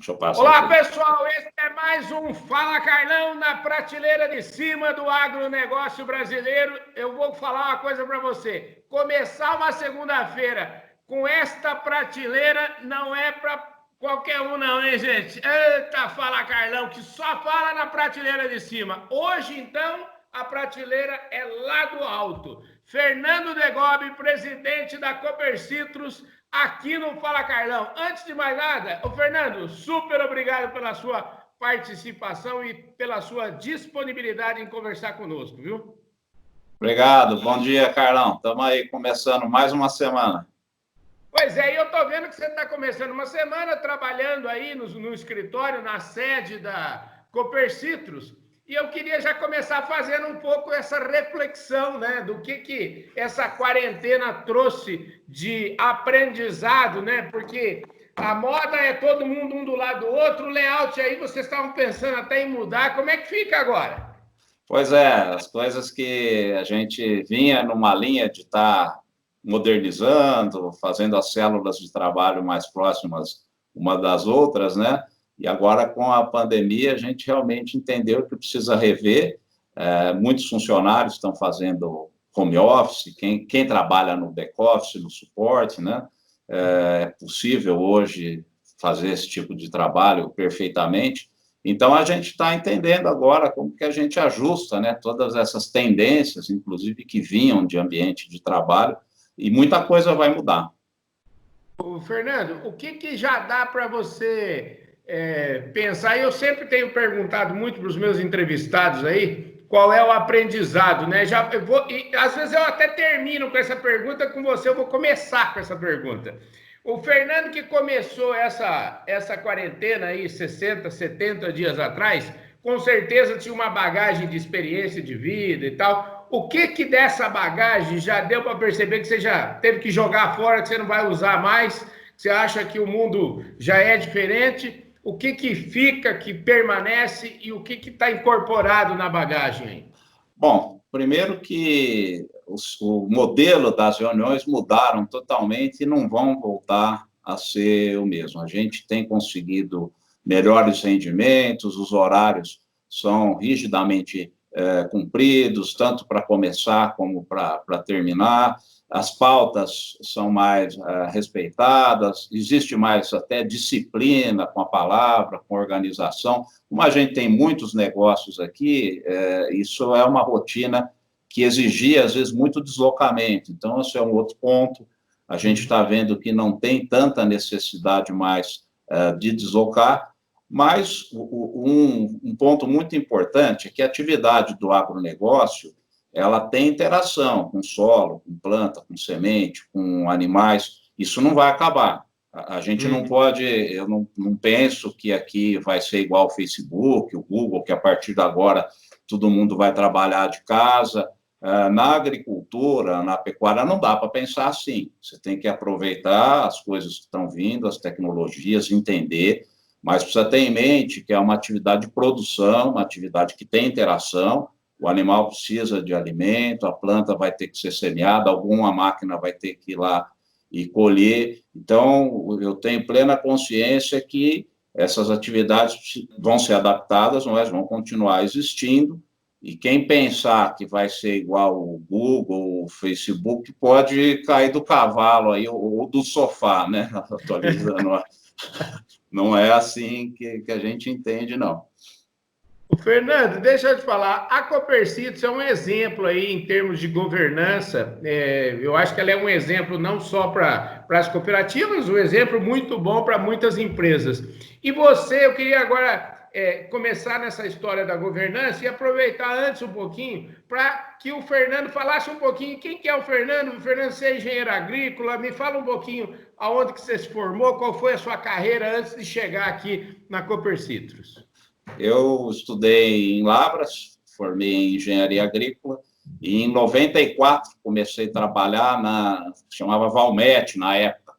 Deixa eu passar Olá, aqui. pessoal, esse é mais um Fala Carlão na prateleira de cima do agronegócio brasileiro. Eu vou falar uma coisa para você. Começar uma segunda-feira com esta prateleira não é para qualquer um não, hein, gente? Eita, Fala Carlão, que só fala na prateleira de cima. Hoje, então, a prateleira é lá do alto. Fernando Degobi, presidente da Copercitros, aqui no Fala Carlão. Antes de mais nada, ô Fernando, super obrigado pela sua participação e pela sua disponibilidade em conversar conosco, viu? Obrigado, bom dia, Carlão. Estamos aí começando mais uma semana. Pois é, e eu estou vendo que você está começando uma semana trabalhando aí no escritório, na sede da Copercitros, e eu queria já começar fazendo um pouco essa reflexão, né, do que essa quarentena trouxe de aprendizado, né, porque a moda é todo mundo um do lado do outro, o layout aí vocês estavam pensando até em mudar, como é que fica agora? Pois é, as coisas que a gente vinha numa linha de estar modernizando, fazendo as células de trabalho mais próximas uma das outras, né? E agora, com a pandemia, a gente realmente entendeu que precisa rever. Muitos funcionários estão fazendo home office, quem trabalha no back-office, no suporte, né? É possível hoje fazer esse tipo de trabalho perfeitamente. Então, a gente está entendendo agora como que a gente ajusta, né, todas essas tendências, inclusive que vinham de ambiente de trabalho, e muita coisa vai mudar. Ô, Fernando, o que já dá para você pensar? Eu sempre tenho perguntado muito para os meus entrevistados aí qual é o aprendizado, né? E às vezes eu até termino com essa pergunta com você, eu vou começar com essa pergunta. O Fernando que começou essa quarentena aí 60, 70 dias atrás, com certeza tinha uma bagagem de experiência de vida e tal. O que dessa bagagem já deu para perceber que você já teve que jogar fora, que você não vai usar mais, que você acha que o mundo já é diferente? O que fica, que permanece e o que está incorporado na bagagem aí? Bom, primeiro que o modelo das reuniões mudaram totalmente e não vão voltar a ser o mesmo. A gente tem conseguido melhores rendimentos, os horários são rigidamente cumpridos, tanto para começar como para terminar. As pautas são mais respeitadas, existe mais até disciplina com a palavra, com a organização. Como a gente tem muitos negócios aqui, isso é uma rotina que exigia, às vezes, muito deslocamento. Então, esse é um outro ponto. A gente está vendo que não tem tanta necessidade mais de deslocar, mas um ponto muito importante é que a atividade do agronegócio ela tem interação com solo, com planta, com semente, com animais. Isso não vai acabar. A gente não pode, eu não penso que aqui vai ser igual ao Facebook, o Google, que a partir de agora todo mundo vai trabalhar de casa. Na agricultura, na pecuária, não dá para pensar assim. Você tem que aproveitar as coisas que estão vindo, as tecnologias, entender, mas precisa ter em mente que é uma atividade de produção, uma atividade que tem interação. O animal precisa de alimento, a planta vai ter que ser semeada, alguma máquina vai ter que ir lá e colher. Então, eu tenho plena consciência que essas atividades vão ser adaptadas, mas vão continuar existindo, e quem pensar que vai ser igual o Google, o Facebook, pode cair do cavalo aí, ou do sofá, né? Atualizando. Não é assim que a gente entende, não. Fernando, deixa eu te falar, a Copercitros é um exemplo aí em termos de governança. Eu acho que ela é um exemplo não só para as cooperativas, um exemplo muito bom para muitas empresas. E você, eu queria agora começar nessa história da governança e aproveitar antes um pouquinho para que o Fernando falasse um pouquinho quem que é o Fernando. O Fernando, você é engenheiro agrícola, me fala um pouquinho aonde que você se formou, qual foi a sua carreira antes de chegar aqui na Copercitros. Eu estudei em Lavras, formei em engenharia agrícola, e em 94 comecei a trabalhar chamava Valmet, na época,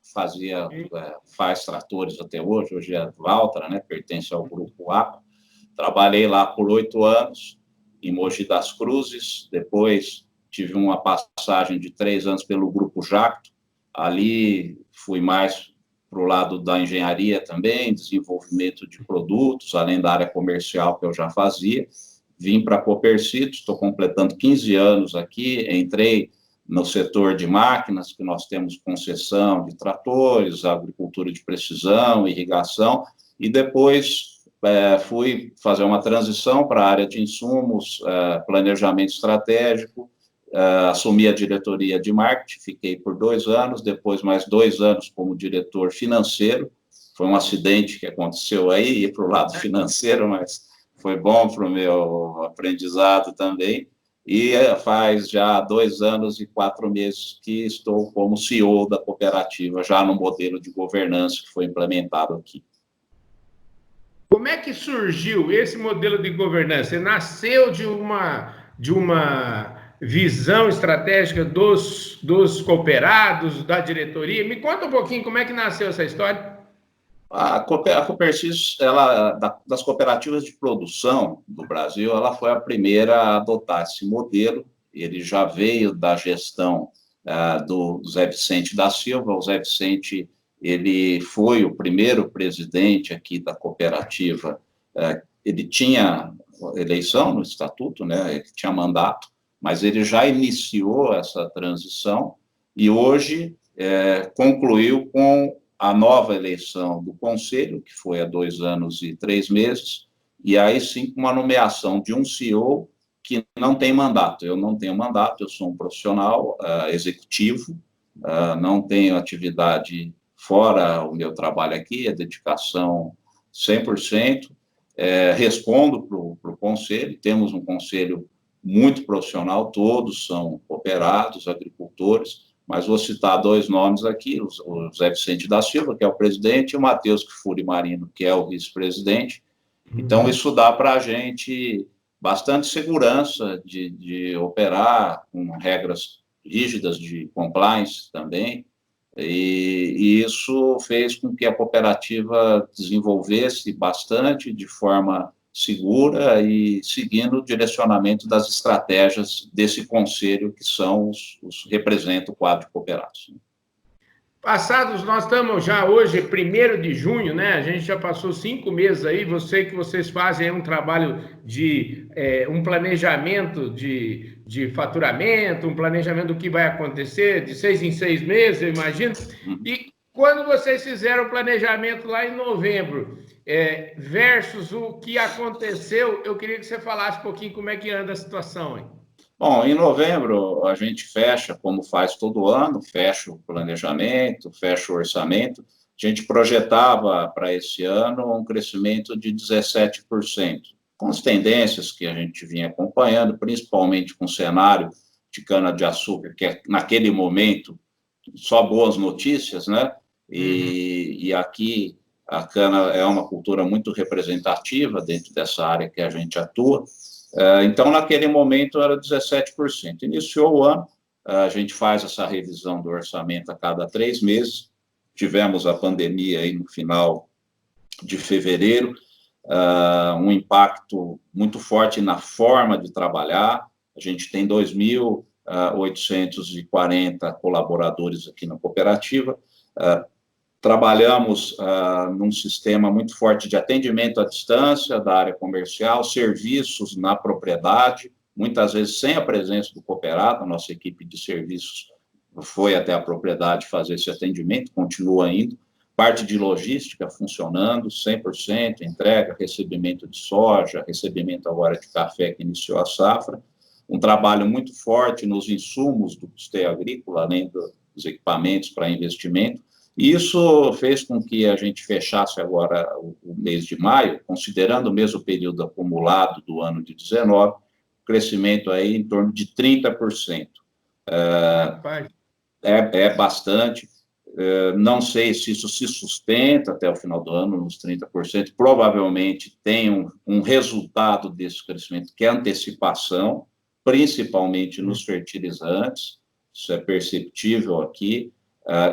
faz tratores até hoje é Valtra, né, pertence ao grupo APA. Trabalhei lá por 8 anos, em Mogi das Cruzes, depois tive uma passagem de 3 anos pelo grupo Jacto, ali fui mais para o lado da engenharia também, desenvolvimento de produtos, além da área comercial que eu já fazia. Vim para a Copercito, estou completando 15 anos aqui, entrei no setor de máquinas, que nós temos concessão de tratores, agricultura de precisão, irrigação, e depois fui fazer uma transição para a área de insumos, planejamento estratégico, assumi a diretoria de marketing, fiquei por 2 anos, depois mais 2 anos como diretor financeiro. Foi um acidente que aconteceu aí, ir para o lado financeiro, mas foi bom para o meu aprendizado também. E faz já 2 anos e 4 meses que estou como CEO da cooperativa, já no modelo de governança que foi implementado aqui. Como é que surgiu esse modelo de governança? Nasceu de uma visão estratégica dos cooperados, da diretoria? Me conta um pouquinho como é que nasceu essa história. A Copercis, das cooperativas de produção do Brasil, ela foi a primeira a adotar esse modelo. Ele já veio da gestão do Zé Vicente da Silva. O Zé Vicente, ele foi o primeiro presidente aqui da cooperativa. Ele tinha eleição no estatuto, né? Ele tinha mandato, mas ele já iniciou essa transição e hoje concluiu com a nova eleição do Conselho, que foi há 2 anos e 3 meses, e aí sim com uma nomeação de um CEO que não tem mandato. Eu não tenho mandato, eu sou um profissional executivo, não tenho atividade fora o meu trabalho aqui, é dedicação 100%, respondo para o Conselho, temos um Conselho muito profissional, todos são cooperados, agricultores, mas vou citar 2 nomes aqui, o Zé Vicente da Silva, que é o presidente, e o Matheus Kfouri Marino, que é o vice-presidente. Então, isso dá para a gente bastante segurança de operar com regras rígidas de compliance também, e isso fez com que a cooperativa desenvolvesse bastante de forma segura e seguindo o direcionamento das estratégias desse conselho, que são representam o quadro de cooperados. Passados, nós estamos já hoje, 1º de junho, né? A gente já passou 5 meses aí, vocês fazem um trabalho de um planejamento de faturamento, um planejamento do que vai acontecer de 6 em 6 meses, eu imagino. E quando vocês fizeram o planejamento lá em novembro, versus o que aconteceu, eu queria que você falasse um pouquinho como é que anda a situação aí. Bom, em novembro a gente fecha, como faz todo ano, fecha o planejamento, fecha o orçamento. A gente projetava para esse ano um crescimento de 17%, com as tendências que a gente vinha acompanhando, principalmente com o cenário de cana-de-açúcar, que naquele momento só boas notícias, né? E aqui a cana é uma cultura muito representativa dentro dessa área que a gente atua. Então, naquele momento, era 17%. Iniciou o ano, a gente faz essa revisão do orçamento a cada 3 meses. Tivemos a pandemia aí no final de fevereiro, um impacto muito forte na forma de trabalhar. A gente tem 2.840 colaboradores aqui na cooperativa. Trabalhamos num sistema muito forte de atendimento à distância da área comercial, serviços na propriedade, muitas vezes sem a presença do cooperado. A nossa equipe de serviços foi até a propriedade fazer esse atendimento, continua indo. Parte de logística funcionando 100%, entrega, recebimento de soja, recebimento agora de café que iniciou a safra. Um trabalho muito forte nos insumos do custeio agrícola, além dos equipamentos para investimento. Isso fez com que a gente fechasse agora o mês de maio, considerando o mesmo período acumulado do ano de 19, crescimento aí em torno de 30%. É bastante. Não sei se isso se sustenta até o final do ano, nos 30%. Provavelmente tem um resultado desse crescimento, que é a antecipação, principalmente nos fertilizantes. Isso é perceptível aqui.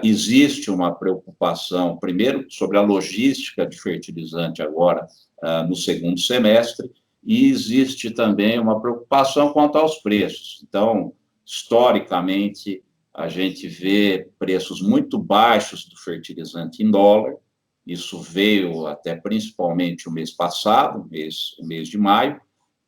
Existe uma preocupação, primeiro, sobre a logística de fertilizante agora, no segundo semestre, e existe também uma preocupação quanto aos preços. Então, historicamente, a gente vê preços muito baixos do fertilizante em dólar. Isso veio até principalmente o mês passado, o mês de maio,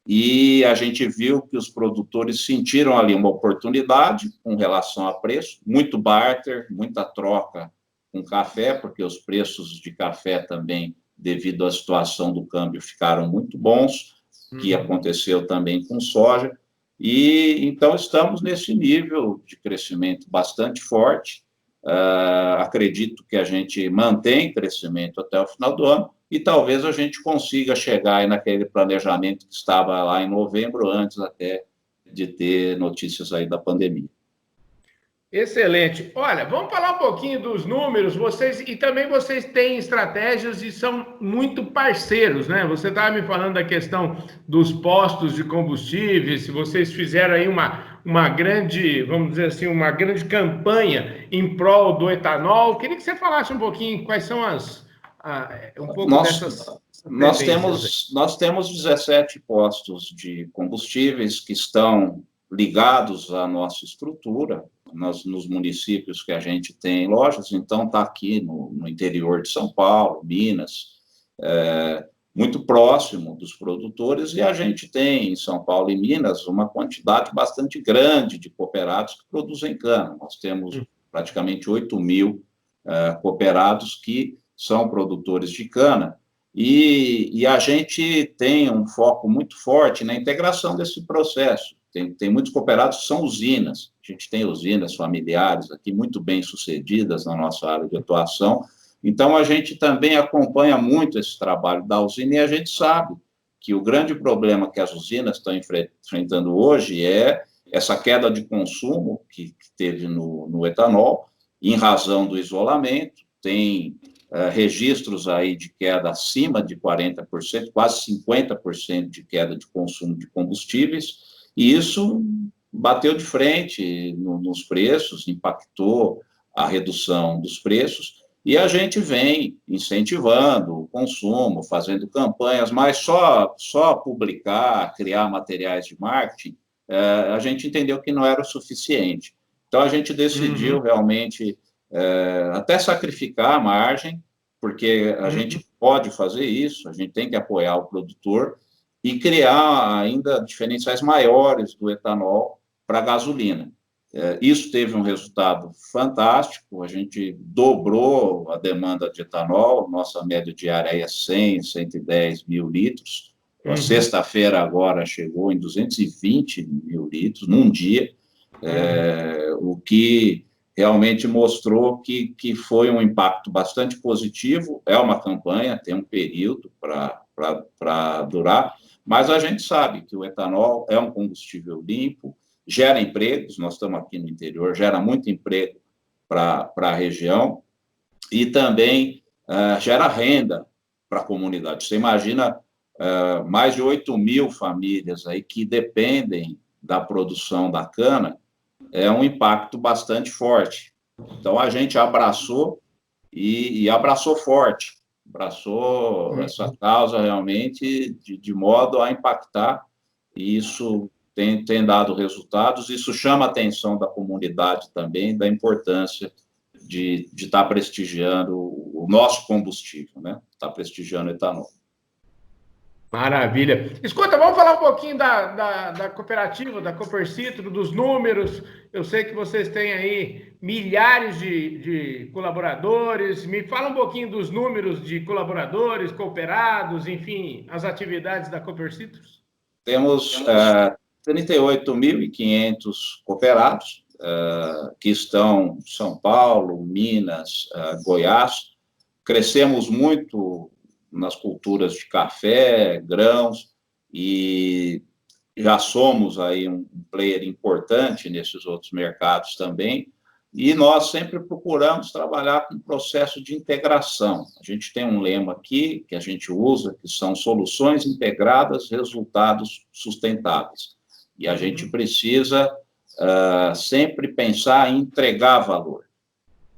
e a gente viu que os produtores sentiram ali uma oportunidade com relação a preço, muito barter, muita troca com café, porque os preços de café também, devido à situação do câmbio, ficaram muito bons, que aconteceu também com soja, e então estamos nesse nível de crescimento bastante forte. Acredito que a gente mantém crescimento até o final do ano, e talvez a gente consiga chegar aí naquele planejamento que estava lá em novembro, antes até de ter notícias aí da pandemia. Excelente. Olha, vamos falar um pouquinho dos números. Vocês têm estratégias e são muito parceiros, né? Você estava me falando da questão dos postos de combustíveis, se vocês fizeram aí uma grande, vamos dizer assim, uma grande campanha em prol do etanol. Queria que você falasse um pouquinho quais são um pouco dessas nós temos 17 postos de combustíveis que estão ligados à nossa estrutura, nos municípios que a gente tem lojas, então está aqui no interior de São Paulo, Minas, muito próximo dos produtores, e a gente tem em São Paulo e Minas uma quantidade bastante grande de cooperados que produzem cana. Nós temos praticamente 8.000 cooperados que são produtores de cana, e a gente tem um foco muito forte na integração desse processo. Tem muitos cooperados que são usinas. A gente tem usinas familiares aqui muito bem sucedidas na nossa área de atuação. Então, a gente também acompanha muito esse trabalho da usina, e a gente sabe que o grande problema que as usinas estão enfrentando hoje é essa queda de consumo que teve no etanol, em razão do isolamento. Tem registros aí de queda acima de 40%, quase 50% de queda de consumo de combustíveis, e isso bateu de frente nos preços, impactou a redução dos preços, e a gente vem incentivando o consumo, fazendo campanhas, mas só publicar, criar materiais de marketing, a gente entendeu que não era o suficiente. Então, a gente decidiu realmente até sacrificar a margem, porque a gente pode fazer isso, a gente tem que apoiar o produtor, e criar ainda diferenciais maiores do etanol para a gasolina. Isso teve um resultado fantástico, a gente dobrou a demanda de etanol, nossa média diária é 100, 110 mil litros. Sexta-feira agora chegou em 220 mil litros num dia, o que realmente mostrou que foi um impacto bastante positivo. É uma campanha, tem um período para durar, mas a gente sabe que o etanol é um combustível limpo, gera empregos, nós estamos aqui no interior, gera muito emprego para a região, e também gera renda para a comunidade. Você imagina mais de 8.000 famílias aí que dependem da produção da cana, é um impacto bastante forte. Então, a gente abraçou e abraçou forte, abraçou essa causa realmente de modo a impactar, e isso tem dado resultados. Isso chama a atenção da comunidade também, da importância de estar prestigiando o nosso combustível, né? Estar prestigiando o etanol. Maravilha. Escuta, vamos falar um pouquinho da cooperativa, da Copercitro, dos números. Eu sei que vocês têm aí milhares de colaboradores. Me fala um pouquinho dos números de colaboradores, cooperados, enfim, as atividades da Copercitro. Temos 38.500 cooperados que estão em São Paulo, Minas, Goiás. Crescemos muito nas culturas de café, grãos, e já somos aí um player importante nesses outros mercados também, e nós sempre procuramos trabalhar com um processo de integração. A gente tem um lema aqui que a gente usa, que são soluções integradas, resultados sustentáveis, e a gente precisa sempre pensar em entregar valor.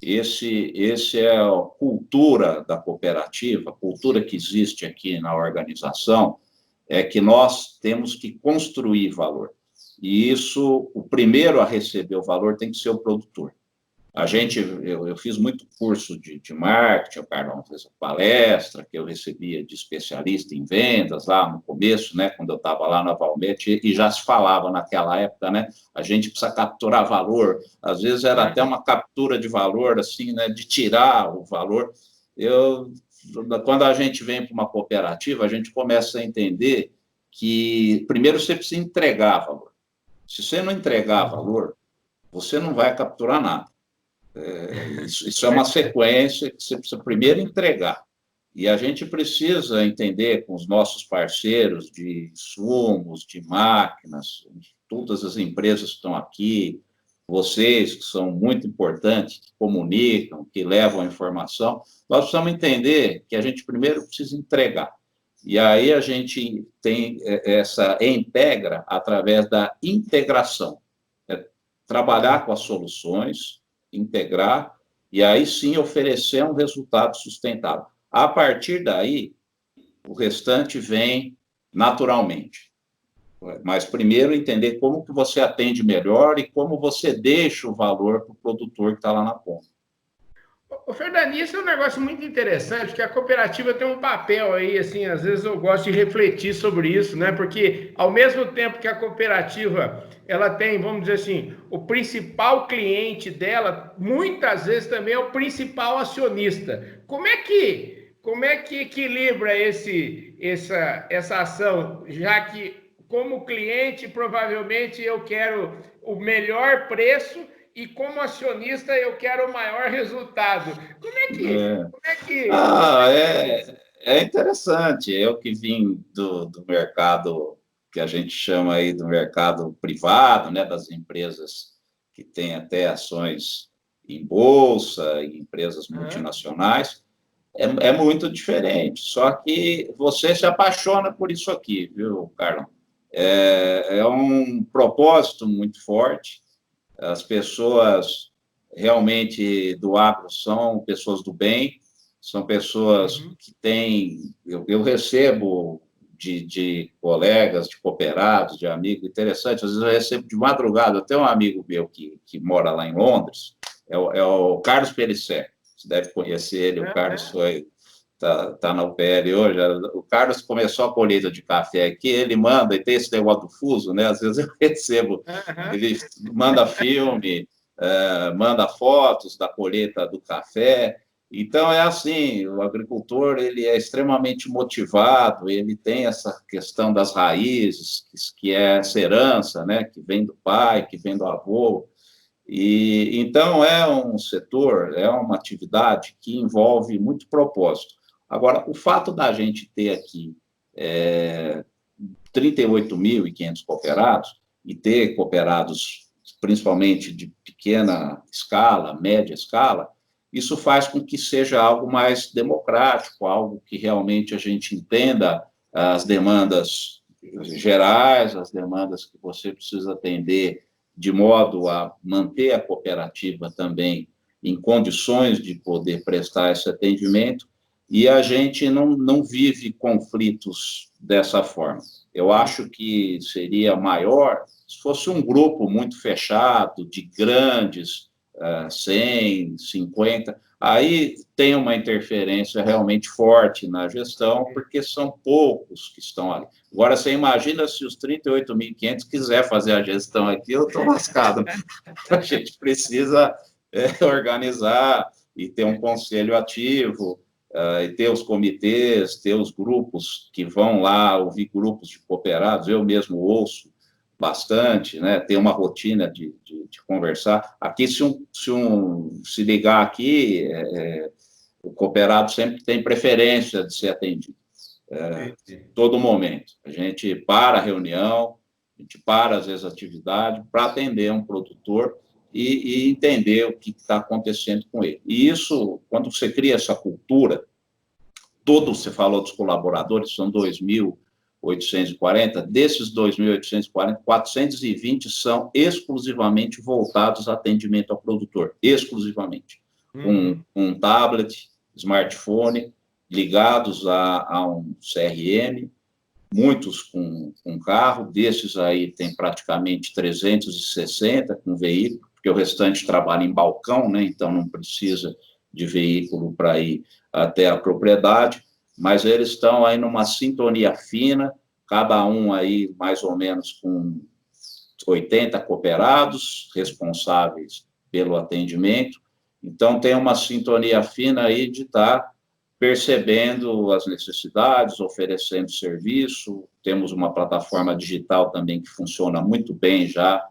Esse é a cultura da cooperativa, a cultura que existe aqui na organização, é que nós temos que construir valor. E isso, o primeiro a receber o valor tem que ser o produtor. Eu fiz muito curso de marketing, o Carlão fez palestra, que eu recebia de especialista em vendas lá no começo, né, quando eu estava lá na Valmet, e já se falava naquela época, né, a gente precisa capturar valor, às vezes era até uma captura de valor, assim, né, de tirar o valor. Quando a gente vem para uma cooperativa, a gente começa a entender que, primeiro, você precisa entregar valor. Se você não entregar valor, você não vai capturar nada. Isso é uma sequência que você precisa primeiro entregar. E a gente precisa entender com os nossos parceiros de insumos, de máquinas, todas as empresas que estão aqui, vocês que são muito importantes, que comunicam, que levam a informação, nós precisamos entender que a gente primeiro precisa entregar. E aí a gente tem essa integra através da integração. Trabalhar com as soluções, integrar, e aí sim oferecer um resultado sustentável. A partir daí, o restante vem naturalmente. Mas primeiro entender como que você atende melhor e como você deixa o valor para o produtor que está lá na ponta. O Fernando, isso é um negócio muito interessante, porque a cooperativa tem um papel aí, assim, às vezes eu gosto de refletir sobre isso, né? Porque ao mesmo tempo que a cooperativa, ela tem, vamos dizer assim, o principal cliente dela, muitas vezes também é o principal acionista. Como é que equilibra essa ação, já que como cliente, provavelmente eu quero o melhor preço e como acionista eu quero o maior resultado. É interessante. Eu que vim do mercado que a gente chama aí do mercado privado, né, das empresas que têm até ações em bolsa, em empresas multinacionais, é muito diferente. Só que você se apaixona por isso aqui, viu, Carlão? É um propósito muito forte. As pessoas realmente do agro são pessoas do bem, são pessoas que têm. Eu recebo de colegas, de cooperados, de amigos, interessante, às vezes eu recebo de madrugada, até um amigo meu que mora lá em Londres, é o Carlos Perissé, você deve conhecer ele, o Carlos está na UPL hoje. O Carlos começou a colheita de café aqui, ele manda, e tem esse negócio do fuso, né? Às vezes eu recebo, ele manda filme, manda fotos da colheita do café. Então, é assim, o agricultor ele é extremamente motivado, ele tem essa questão das raízes, que é essa herança, né? Que vem do pai, que vem do avô. E então é um setor, é uma atividade que envolve muito propósito. Agora, o fato da gente ter aqui 38.500 cooperados, e ter cooperados principalmente de pequena escala, média escala, isso faz com que seja algo mais democrático, algo que realmente a gente entenda as demandas gerais, as demandas que você precisa atender, de modo a manter a cooperativa também em condições de poder prestar esse atendimento, e a gente não vive conflitos dessa forma. Eu acho que seria maior se fosse um grupo muito fechado, de grandes, 100, 50, aí tem uma interferência realmente forte na gestão, porque são poucos que estão ali. Agora, você imagina se os 38.500 quiser fazer a gestão aqui, eu estou lascado. A gente precisa organizar e ter um conselho ativo, e ter os comitês, ter os grupos que vão lá ouvir grupos de cooperados, eu mesmo ouço bastante, né? Ter uma rotina de conversar. Aqui, se ligar aqui, o cooperado sempre tem preferência de ser atendido, todo momento. A gente para a reunião, a gente para, às vezes, a atividade para atender um produtor e entender o que está acontecendo com ele. E isso, quando você cria essa cultura, você falou dos colaboradores, são 2.840, desses 2.840, 420 são exclusivamente voltados a atendimento ao produtor, exclusivamente. Um tablet, smartphone, ligados a um CRM, muitos com carro, desses aí tem praticamente 360 com veículo, porque o restante trabalha em balcão, né? Então não precisa de veículo para ir até a propriedade, mas eles estão aí numa sintonia fina, cada um aí mais ou menos com 80 cooperados responsáveis pelo atendimento. Então, tem uma sintonia fina aí de estar percebendo as necessidades, oferecendo serviço. Temos uma plataforma digital também que funciona muito bem já,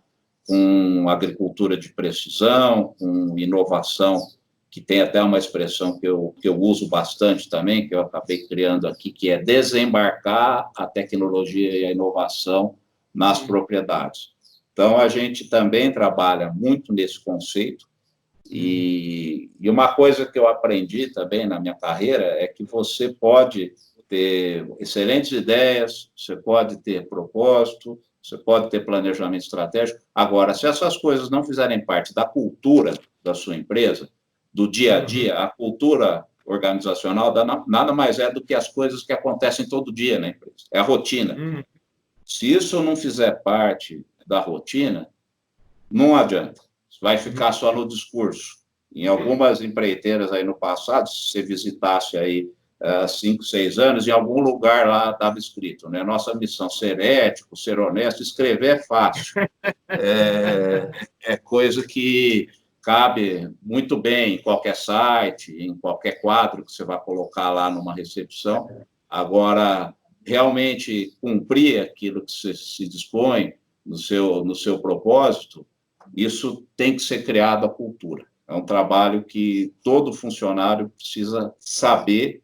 com agricultura de precisão, com inovação, que tem até uma expressão que eu uso bastante também, que eu acabei criando aqui, que é desembarcar a tecnologia e a inovação nas propriedades. Então, a gente também trabalha muito nesse conceito, e uma coisa que eu aprendi também na minha carreira é que você pode ter excelentes ideias, você pode ter propósito, você pode ter planejamento estratégico. Agora, se essas coisas não fizerem parte da cultura da sua empresa, do dia a dia, a cultura organizacional nada mais é do que as coisas que acontecem todo dia na empresa, é a rotina. Se isso não fizer parte da rotina, não adianta, vai ficar só no discurso. Em algumas empreiteiras aí no passado, se você visitasse aí 5, 6 anos, em algum lugar lá estava escrito, né? Nossa missão, ser ético, ser honesto, escrever é fácil. É coisa que cabe muito bem em qualquer site, em qualquer quadro que você vai colocar lá numa recepção. Agora, realmente cumprir aquilo que você se dispõe no seu propósito, isso tem que ser criado a cultura. É um trabalho que todo funcionário precisa saber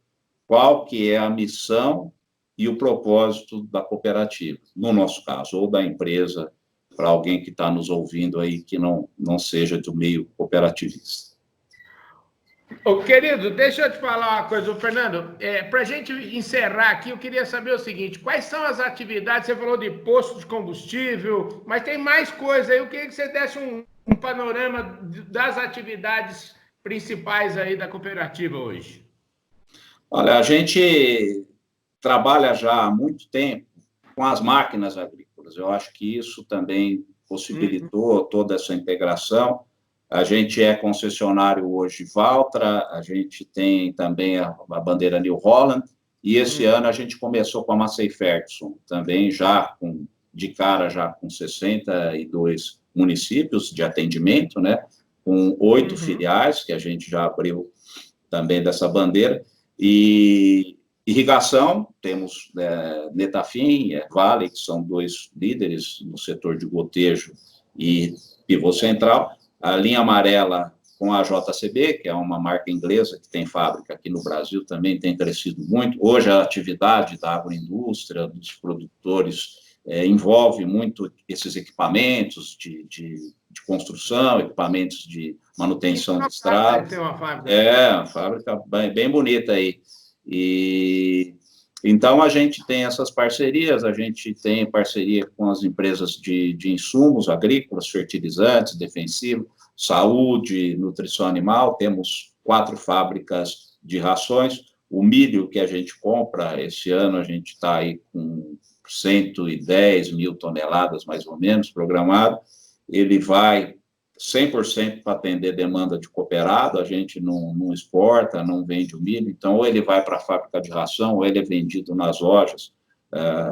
qual que é a missão e o propósito da cooperativa, no nosso caso, ou da empresa, para alguém que está nos ouvindo aí que não seja do meio cooperativista. Ô, querido, deixa eu te falar uma coisa, Fernando. Para a gente encerrar aqui, eu queria saber o seguinte: quais são as atividades? Você falou de posto de combustível, mas tem mais coisa aí. Eu queria que você desse um panorama das atividades principais aí da cooperativa hoje. Olha, a gente trabalha já há muito tempo com as máquinas agrícolas. Eu acho que isso também possibilitou toda essa integração. A gente é concessionário hoje Valtra, a gente tem também a bandeira New Holland, e esse ano a gente começou com a Massey Ferguson, também já de cara já com 62 municípios de atendimento, né, com 8 filiais, que a gente já abriu também dessa bandeira, e irrigação, temos Netafim e Vale, que são 2 líderes no setor de gotejo e pivô central. A linha amarela com a JCB, que é uma marca inglesa que tem fábrica aqui no Brasil, também tem crescido muito. Hoje, a atividade da agroindústria, dos produtores, envolve muito esses equipamentos de construção, equipamentos de manutenção de estrada. Uma fábrica bem bonita aí. E então, a gente tem essas parcerias, a gente tem parceria com as empresas de insumos agrícolas, fertilizantes, defensivos, saúde, nutrição animal, temos 4 fábricas de rações. O milho que a gente compra, esse ano a gente está aí com 110 mil toneladas, mais ou menos, programado. Ele vai 100% para atender demanda de cooperado, a gente não exporta, não vende o milho, então ou ele vai para a fábrica de ração, ou ele é vendido nas lojas.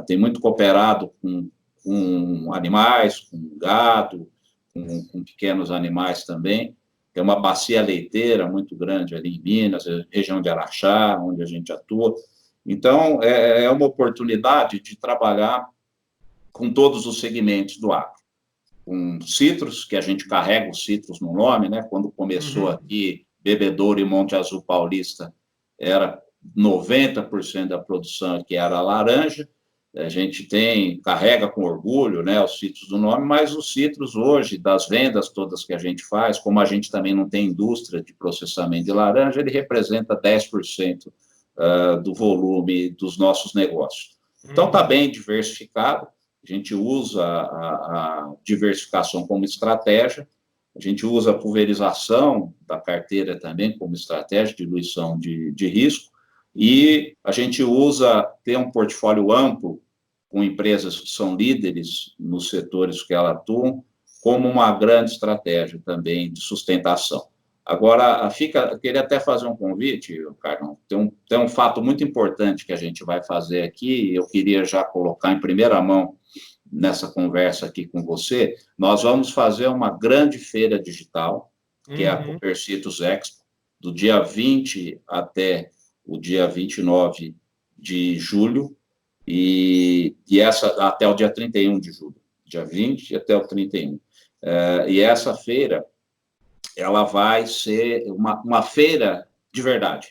Tem muito cooperado com animais, com gado, com pequenos animais também. Tem uma bacia leiteira muito grande ali em Minas, região de Araxá, onde a gente atua. Então, é uma oportunidade de trabalhar com todos os segmentos do agro. Com citros, que a gente carrega os citros no nome, né? Quando começou aqui, Bebedouro e Monte Azul Paulista, era 90% da produção aqui era laranja. A gente carrega com orgulho, né, os citros do nome, mas os citros hoje, das vendas todas que a gente faz, como a gente também não tem indústria de processamento de laranja, ele representa 10% do volume dos nossos negócios. Então, está bem diversificado. A gente usa a diversificação como estratégia, a gente usa a pulverização da carteira também como estratégia de diluição de risco, e a gente usa ter um portfólio amplo com empresas que são líderes nos setores que ela atua, como uma grande estratégia também de sustentação. Agora, queria até fazer um convite, Carlão, tem um fato muito importante que a gente vai fazer aqui, eu queria já colocar em primeira mão nessa conversa aqui com você. Nós vamos fazer uma grande feira digital, que é a Copercitos Expo, do dia 20 até o dia 29 de julho, e essa até o dia 31 de julho, dia 20 até o 31. E essa feira, ela vai ser uma feira de verdade.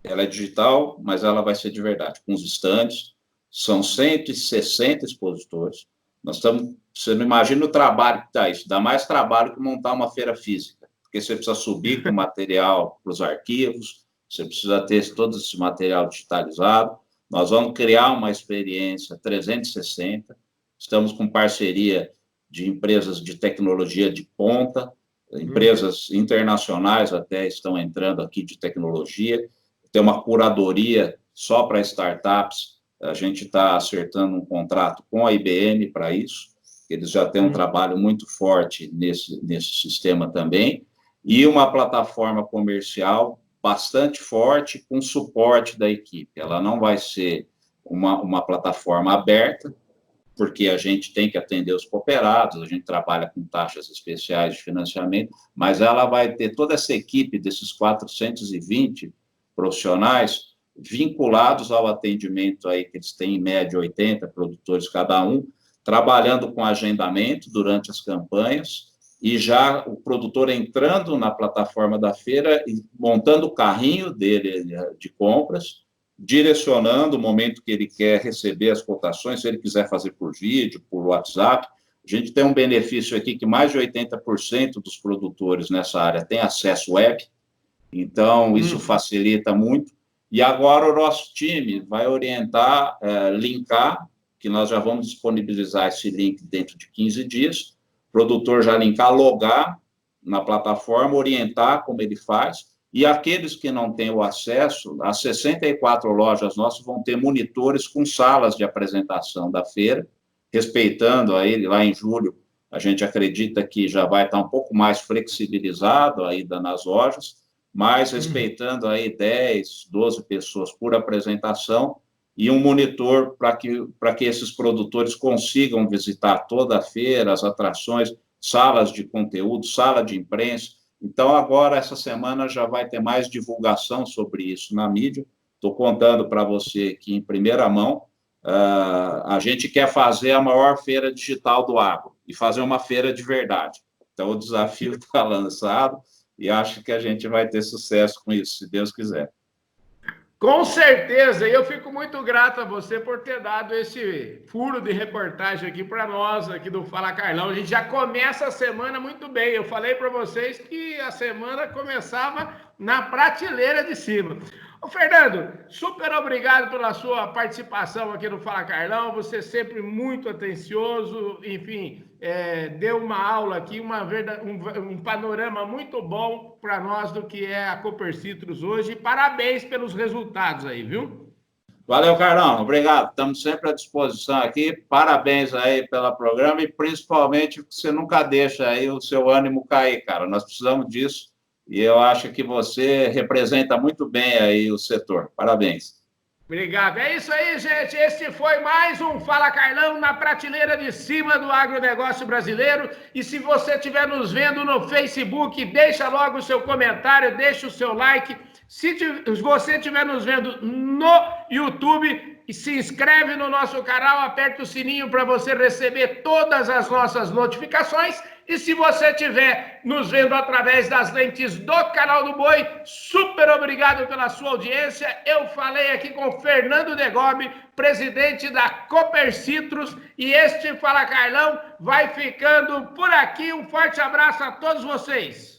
Ela é digital, mas ela vai ser de verdade, com os estandes, são 160 expositores. Você não imagina o trabalho que está isso, dá mais trabalho que montar uma feira física, porque você precisa subir com material para os arquivos, você precisa ter todo esse material digitalizado. Nós vamos criar uma experiência 360, estamos com parceria de empresas de tecnologia de ponta, empresas internacionais até estão entrando aqui de tecnologia, tem uma curadoria só para startups, a gente está acertando um contrato com a IBM para isso, eles já têm um trabalho muito forte nesse sistema também, e uma plataforma comercial bastante forte com suporte da equipe. Ela não vai ser uma plataforma aberta, porque a gente tem que atender os cooperados, a gente trabalha com taxas especiais de financiamento, mas ela vai ter toda essa equipe desses 420 profissionais vinculados ao atendimento aí, que eles têm em média 80 produtores cada um, trabalhando com agendamento durante as campanhas, e já o produtor entrando na plataforma da feira e montando o carrinho dele de compras, direcionando o momento que ele quer receber as cotações, se ele quiser fazer por vídeo, por WhatsApp. A gente tem um benefício aqui que mais de 80% dos produtores nessa área têm acesso web, então isso facilita muito. E agora o nosso time vai orientar, linkar, que nós já vamos disponibilizar esse link dentro de 15 dias, o produtor já linkar, logar na plataforma, orientar como ele faz, e aqueles que não têm o acesso, as 64 lojas nossas vão ter monitores com salas de apresentação da feira, respeitando aí, lá em julho, a gente acredita que já vai estar um pouco mais flexibilizado ainda nas lojas, mas respeitando aí 10, 12 pessoas por apresentação, e um monitor para que esses produtores consigam visitar toda a feira, as atrações, salas de conteúdo, sala de imprensa. Então, agora, essa semana, já vai ter mais divulgação sobre isso na mídia. Estou contando para você aqui em primeira mão. A gente quer fazer a maior feira digital do agro e fazer uma feira de verdade. Então, o desafio está lançado e acho que a gente vai ter sucesso com isso, se Deus quiser. Com certeza, e eu fico muito grato a você por ter dado esse furo de reportagem aqui para nós, aqui do Fala Carlão. A gente já começa a semana muito bem. Eu falei para vocês que a semana começava na prateleira de cima. Ô, Fernando, super obrigado pela sua participação aqui no Fala Carlão, você sempre muito atencioso, enfim, deu uma aula aqui, um panorama muito bom para nós do que é a Copercitos hoje, e parabéns pelos resultados aí, viu? Valeu, Carlão, obrigado, estamos sempre à disposição aqui, parabéns aí pelo programa e principalmente que você nunca deixa aí o seu ânimo cair, cara, nós precisamos disso. E eu acho que você representa muito bem aí o setor. Parabéns. Obrigado. É isso aí, gente. Este foi mais um Fala Carlão na prateleira de cima do agronegócio brasileiro. E se você estiver nos vendo no Facebook, deixa logo o seu comentário, deixa o seu like. Se você estiver nos vendo no YouTube, se inscreve no nosso canal, aperta o sininho para você receber todas as nossas notificações. E se você estiver nos vendo através das lentes do Canal do Boi, super obrigado pela sua audiência. Eu falei aqui com Fernando Degobi, presidente da Copercitos, e este Fala Carlão vai ficando por aqui. Um forte abraço a todos vocês.